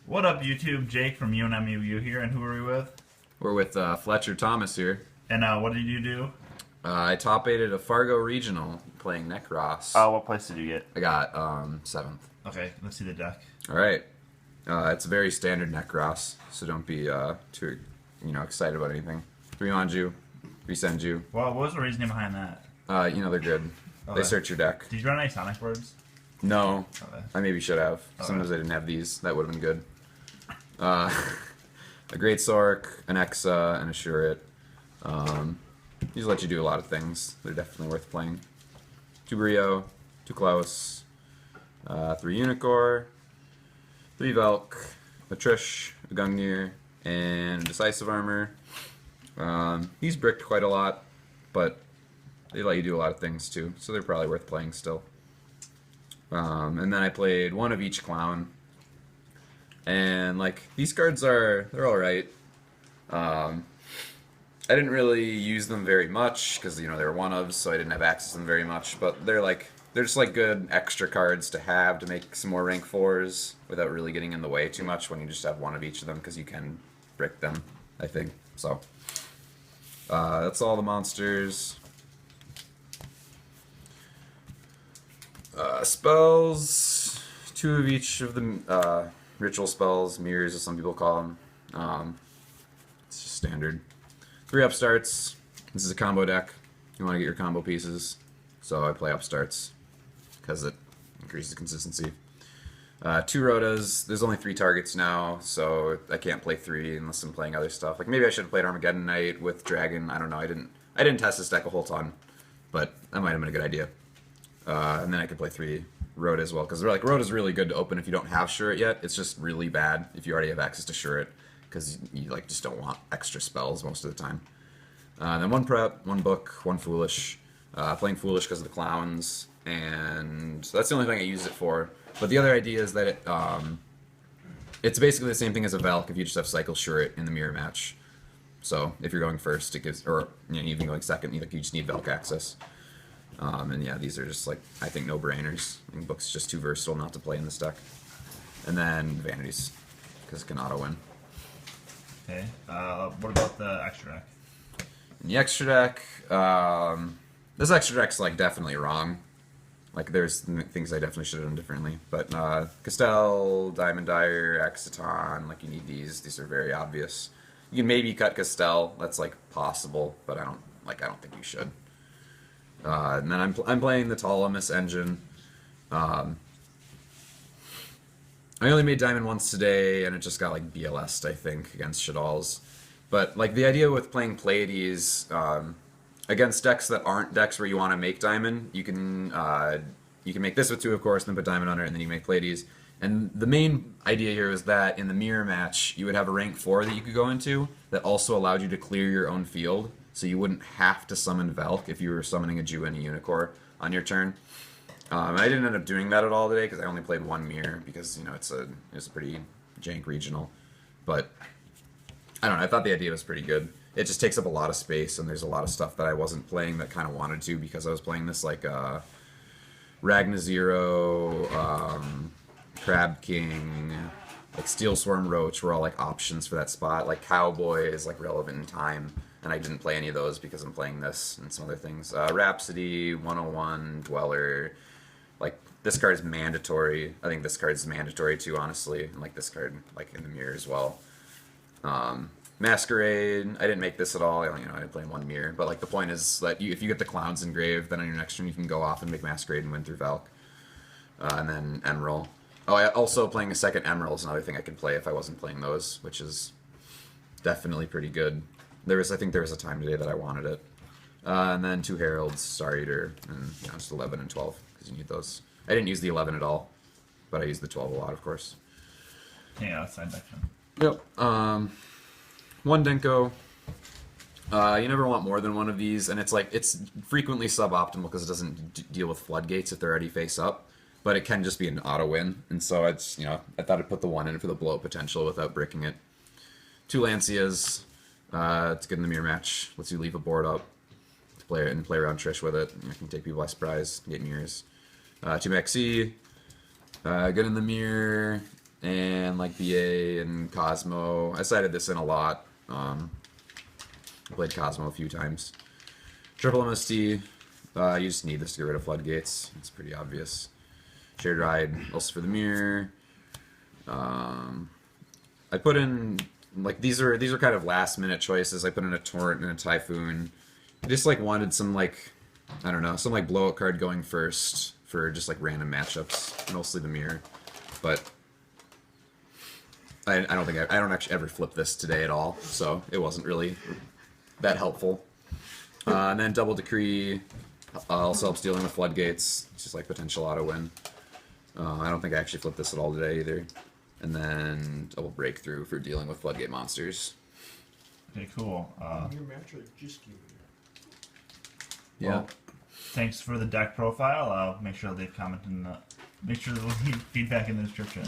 What up, YouTube? Jake from Yugioh here, and who are we with? We're with Fletcher Thomas here. And what did you do? I top-aided a Fargo Regional playing Nekroz. What place did you get? I got 7th. Okay, let's see the deck. All right. It's a very standard Nekroz, so don't be too excited about anything. 3 Manju, 3 Senju. Well, what was the reasoning behind that? They're good. Okay. They search your deck. Did you run any Sonic words? No, Okay. I maybe should have. Okay. Sometimes I didn't have these. That would have been good. A Great Sork, an Exa, and a Shurit. These let you do a lot of things. They're definitely worth playing. 2 Brio, 2 Klaus, 3 Unicorn, 3 Velk, a Trish, a Gungnir, and Decisive Armor. These bricked quite a lot, but they let you do a lot of things too, so they're probably worth playing still. And then I played 1 of each clown. And like these cards they're alright. I didn't really use them very much because they were 1-ofs, so I didn't have access to them very much. But they're just like good extra cards to have to make some more rank 4s without really getting in the way too much when you just have 1 of each of them because you can brick them, I think. So that's all the monsters. Spells, 2 of each of the ritual spells, mirrors as some people call them. It's just standard. 3 upstarts. This is a combo deck. You want to get your combo pieces, so I play upstarts because it increases consistency. 2 Rotas. There's only 3 targets now, so I can't play 3 unless I'm playing other stuff. Like maybe I should have played Armageddon Knight with Dragon. I don't know. I didn't test this deck a whole ton, but that might have been a good idea. And then I could play 3 Rota as well, because Rota's really good to open if you don't have Shurit yet. It's just really bad if you already have access to Shurit, because you just don't want extra spells most of the time. Then 1 Prep, 1 Book, 1 Foolish. Playing Foolish because of the clowns, and that's the only thing I use it for. But the other idea is that it's basically the same thing as a Valk if you just have Cycle Shurit in the mirror match. So if you're going first, it gives, or even going second, you just need Valk access. And yeah, these are just I think no-brainers. I think Book's just too versatile not to play in this deck. And then Vanities, because it can auto-win. Okay. What about the extra deck? In the extra deck, this extra deck's definitely wrong. There's things I definitely should have done differently. But Castel, Diamond Dyer, Exciton, you need these. These are very obvious. You can maybe cut Castel. That's possible, but I don't think you should. And then I'm playing the Ptolemus engine. I only made Diamond once today, and it just got BLS'd, I think, against Shadal's. But the idea with playing Pleiades against decks that aren't decks where you want to make Diamond, you can make this with 2, of course, and then put Diamond on it, and then you make Pleiades. And the main idea here is that in the mirror match, you would have a rank 4 that you could go into that also allowed you to clear your own field. So you wouldn't have to summon Velk if you were summoning a Jew and a Unicorn on your turn. I didn't end up doing that at all today because I only played 1 mirror because it's a pretty jank regional. But I don't know. I thought the idea was pretty good. It just takes up a lot of space, and there's a lot of stuff that I wasn't playing that kind of wanted to because I was playing this Ragna Zero, Crab King, Steel Swarm Roach were all options for that spot. Cowboy is relevant in time. And I didn't play any of those because I'm playing this and some other things. Rhapsody, 101, Dweller. This card is mandatory. I think this card is mandatory too, honestly. And this card, in the mirror as well. Masquerade. I didn't make this at all. I didn't play in 1 mirror. But the point is that if you get the clowns engraved, then on your next turn you can go off and make Masquerade and win through Valk. And then Emerald. Oh, I also playing a second Emerald is another thing I could play if I wasn't playing those, which is definitely pretty good. I think there was a time today that I wanted it. And then 2 Heralds, Star Eater, and just 11 and 12, because you need those. I didn't use the 11 at all, but I used the 12 a lot, of course. Yeah, side section. Yep. 1 Denko. You never want more than 1 of these, and it's frequently suboptimal because it doesn't deal with floodgates if they're already face up, but it can just be an auto win, and so I thought I'd put the 1 in for the blow potential without bricking it. 2 Lancias. It's good in the mirror match. Lets you leave a board up to play it and play around Trish with it. You can take people by surprise, get mirrors. 2 Maxi. Good in the mirror. and like BA and Cosmo. I sided this in a lot. Played Cosmo a few times. Triple MST. You just need this to get rid of floodgates. It's pretty obvious. Shared ride, also for the mirror. I put in like these are kind of last minute choices. I put in a torrent and a typhoon. I just like wanted some like I don't know, some like blowout card going first for just like random matchups, mostly the mirror. But I don't actually ever flip this today at all, so it wasn't really that helpful. And then double decree also helps dealing with floodgates. It's just like potential auto win. I don't think I actually flipped this at all today either. And then double breakthrough for dealing with floodgate monsters. Okay, cool. Your match or just you? Yeah. Well, thanks for the deck profile. I'll make sure they comment in the, make sure they'll leave feedback in the description.